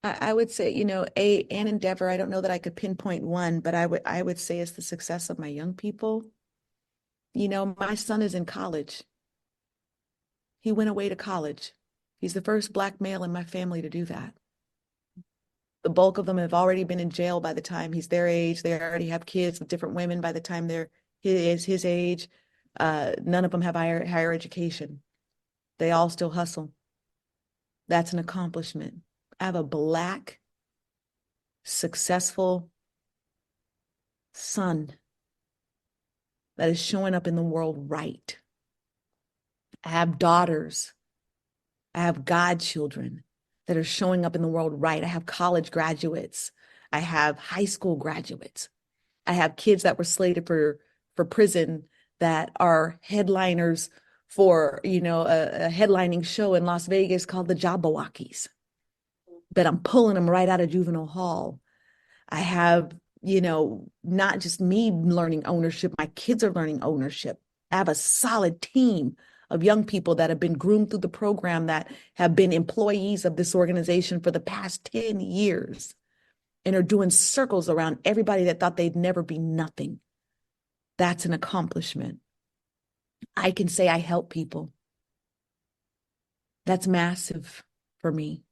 I would say, an endeavor. I don't know that I could pinpoint one, but I would say it's the success of my young people. My son is in college. He went away to college. He's the first Black male in my family to do that. The bulk of them have already been in jail by the time he's their age. They already have kids with different women by the time they're his age. None of them have higher education. They all still hustle. That's an accomplishment. I have a Black, successful son that is showing up in the world right. I have daughters. I have godchildren that are showing up in the world right. I have college graduates. I have high school graduates. I have kids that were slated for prison that are headliners for, a headlining show in Las Vegas called the Jabberwockies. But I'm pulling them right out of juvenile hall. I have, not just me learning ownership, my kids are learning ownership. I have a solid team of young people that have been groomed through the program that have been employees of this organization for the past 10 years and are doing circles around everybody that thought they'd never be nothing. That's an accomplishment. I can say I help people. That's massive for me.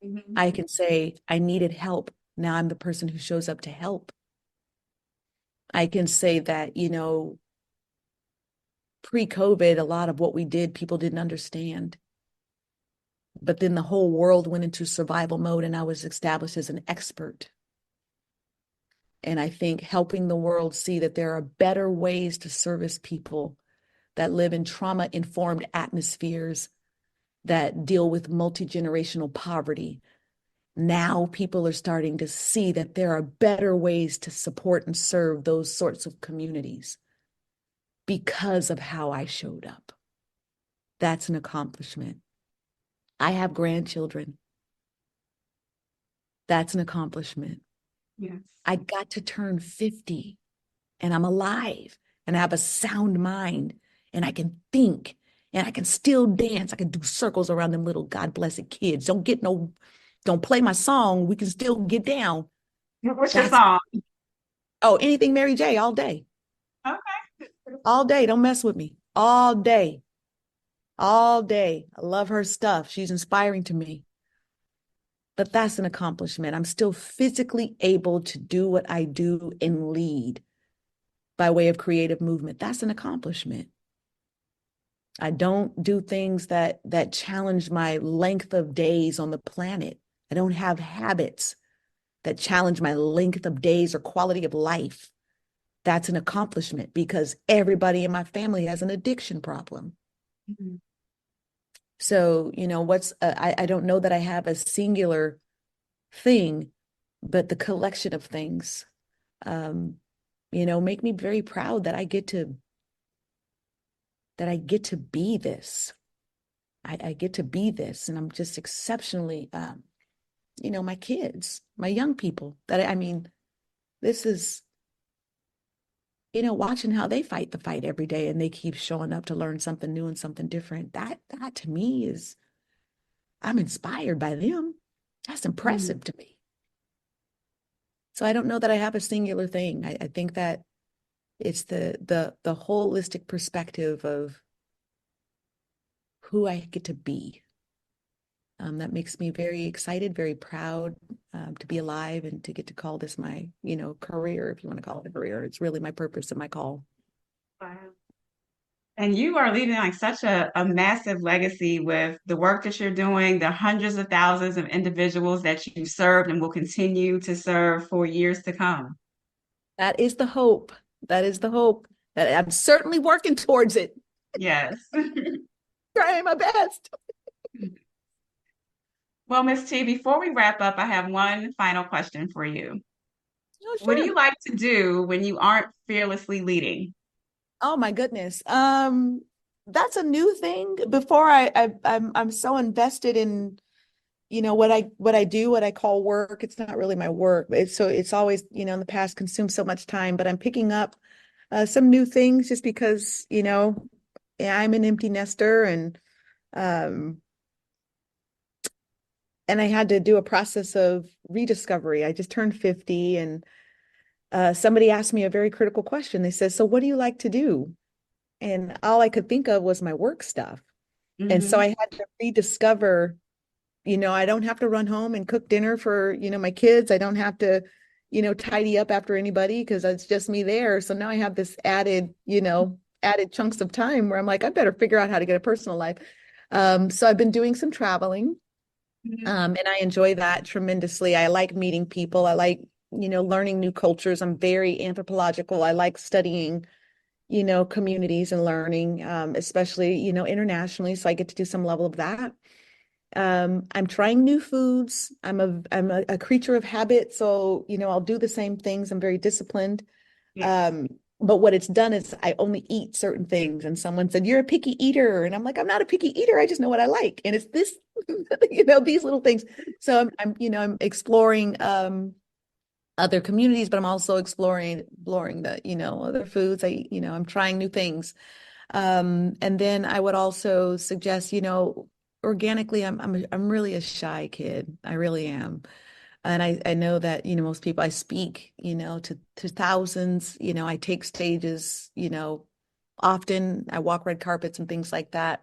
Mhm. I can say I needed help. Now I'm the person who shows up to help. I can say that, pre-COVID, a lot of what we did, people didn't understand. But then the whole world went into survival mode, and I was established as an expert. And I think helping the world see that there are better ways to service people that live in trauma-informed atmospheres that deal with multi-generational poverty. Now people are starting to see that there are better ways to support and serve those sorts of communities because of how I showed up. That's an accomplishment. I have grandchildren. That's an accomplishment. Yes. I got to turn 50 and I'm alive and I have a sound mind and I can think and I can still dance. I can do circles around them little God blessed kids. Don't play my song. We can still get down. What's your That's, song? oh, anything Mary J all day. Okay. All day. Don't mess with me. All day. All day. I love her stuff. She's inspiring to me. But that's an accomplishment. I'm still physically able to do what I do and lead. by way of creative movement. That's an accomplishment. I don't do things that challenge my length of days on the planet. I don't have habits that challenge my length of days or quality of life. That's an accomplishment because everybody in my family has an addiction problem. Mhm. So, I don't know that I have a singular thing, but the collection of things, um, make me very proud that I get to be this. I get to be this, and I'm just exceptionally, my kids, my young people. I mean, this is, watching how they fight the fight every day, and they keep showing up to learn something new and something different. That to me is, I'm inspired by them. That's Mhm. impressive to me. So I don't know that I have a singular thing. I think that it's the holistic perspective of who I get to be. That makes me very excited, very proud to be alive and to get to call this my, career, if you want to call it a career. It's really my purpose and my call. Wow. And you are leaving like such a massive legacy with the work that you're doing, the hundreds of thousands of individuals that you served and will continue to serve for years to come. That is the hope. That is the hope. That I'm certainly working towards it. Yes. Trying my best. Well, Miss T, before we wrap up, I have one final question for you. Oh, What do you sure. like to do when you aren't fearlessly leading? Oh my goodness. That's a new thing. Before I'm so invested in, what I do, what I call work. It's not really my work. It's always, in the past consumed so much time, but I'm picking up some new things just because, yeah, I'm an empty nester um and I had to do a process of rediscovery. I just turned 50 and somebody asked me a very critical question. They said, "So what do you like to do?" And all I could think of was my work stuff. And so Hmm. I had to rediscover, I don't have to run home and cook dinner for, my kids. I don't have to, tidy up after anybody because it's just me there. So now I have this added chunks of time where I'm like, I better figure out how to get a personal life. So I've been doing some traveling, and I enjoy that tremendously. I like meeting people. I like, learning new cultures. I'm very anthropological. I like studying, communities and learning, especially, internationally. So I get to do some level of that. I'm trying new foods. I'm a creature of habit, so I'll do the same things. I'm very disciplined. Yes. Um, but what it's done is I only eat certain things. And someone said, "You're a picky eater," and I'm like, "I'm not a picky eater. I just know what I like." And it's this, these little things. So I'm exploring other communities, but I'm also exploring the other foods. I'm trying new things. And then I would also suggest, organically, I'm really a shy kid. I really am. And I know that, most people I speak, to thousands, I take stages, often I walk red carpets and things like that.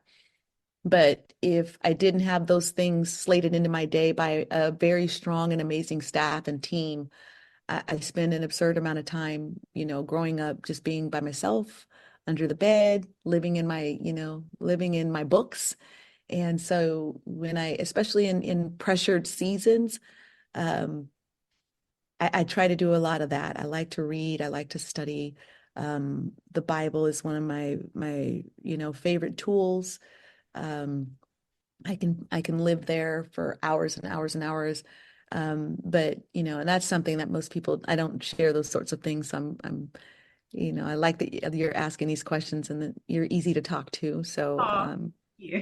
But if I didn't have those things slated into my day by a very strong and amazing staff and team, I spend an absurd amount of time, growing up just being by myself under the bed, living in my books. And so when especially in pressured seasons, um, I try to do a lot of that. I like to read. I like to study. The Bible is one of my favorite tools. Um, I can live there for hours and hours and hours. But and that's something that most people, I don't share those sorts of things. So I like that you're asking these questions and that you're easy to talk to. So, Oh, yeah.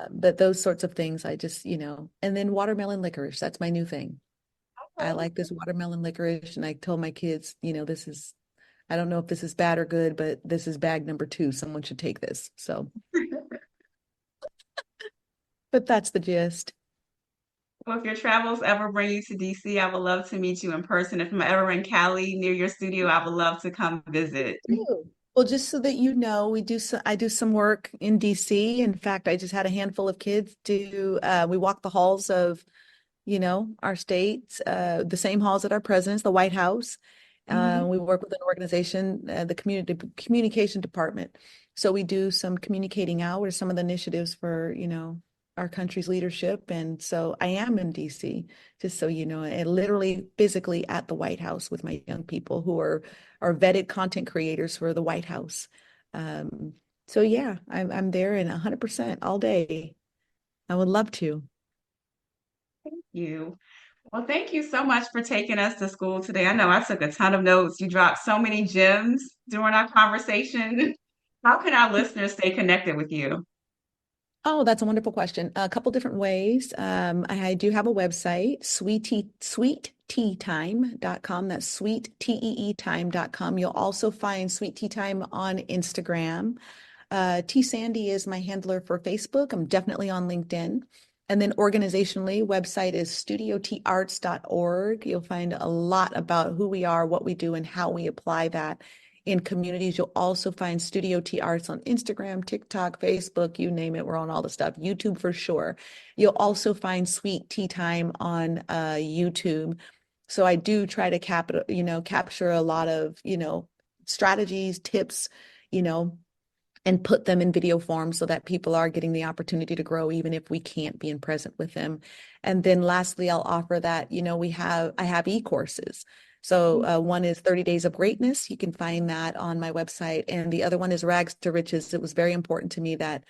but those sorts of things, I just, and then watermelon licorice, that's my new thing. I like this watermelon licorice. And I told my kids, I don't know if this is bad or good, but this is bag number 2. Someone should take this. So, but that's the gist. Well, if your travels ever bring you to DC, I would love to meet you in person. If I'm ever in Cali near your studio, I would love to come visit. Too. Well, just so that I do some work in DC. In fact, I just had a handful of kids we walk the halls of, our states, the same halls that our presidents, the White House. Mhm. We work with an organization, the community communication department. So we do some communicating out with some of the initiatives for, our country's leadership. And so I am in DC, just so you know, and literally physically at the White House with my young people who are vetted content creators for the White House. Um, so yeah, I'm there in 100% all day. I would love to. You. Well, thank you so much for taking us to school today. I know I took a ton of notes. You dropped so many gems during our conversation. How can our listeners stay connected with you? Oh, that's a wonderful question. A couple different ways. I do have a website, sweetteatime.com. That's sweet, T-E-E time.com. You'll also find Sweet Tea Time on Instagram. T Sandy is my handler for Facebook. I'm definitely on LinkedIn. And then organizationally, website is studiotarts.org. You'll find a lot about who we are, what we do, and how we apply that in communities. You'll also find Studio T Arts on Instagram, TikTok, Facebook, you name it. We're on all the stuff. YouTube for sure. You'll also find Sweet Tea Time on YouTube. So I do try to capture a lot of, strategies, tips, you know, and put them in video form so that people are getting the opportunity to grow even if we can't be in present with them. And then lastly, I'll offer that, I have e-courses. So one is 30 Days of Greatness. You can find that on my website. And the other one is Rags to Riches. It was very important to me that,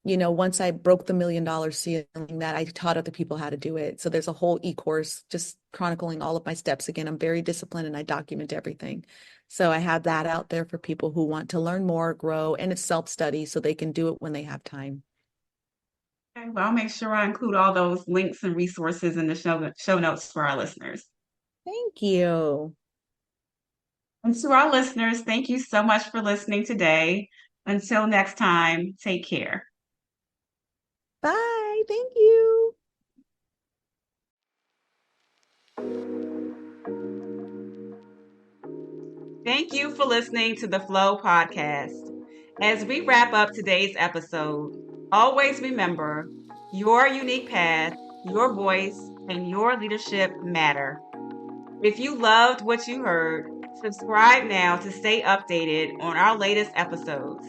once I broke the $1 million ceiling, that I taught other people how to do it. So there's a whole e-course just chronicling all of my steps. Again, I'm very disciplined and I document everything. So I have that out there for people who want to learn more, grow, and it's self-study so they can do it when they have time. Okay, well, I'll make sure I include all those links and resources in the show notes for our listeners. Thank you. And to our listeners, thank you so much for listening today. Until next time, take care. Bye. Thank you. Thank you for listening to the F.L.O.W podcast. As we wrap up today's episode, always remember your unique path, your voice, and your leadership matter. If you loved what you heard, subscribe now to stay updated on our latest episodes.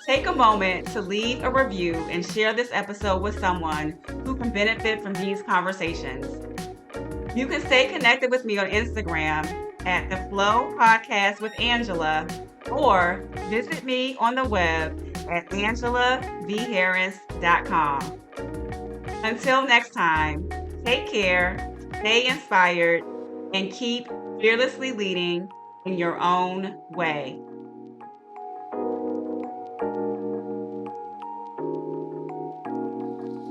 Take a moment to leave a review and share this episode with someone who can benefit from these conversations. You can stay connected with me on Instagram at the F.L.O.W Podcast with Angela, or visit me on the web at angelavharris.com. Until next time, take care, stay inspired, and keep fearlessly leading in your own way.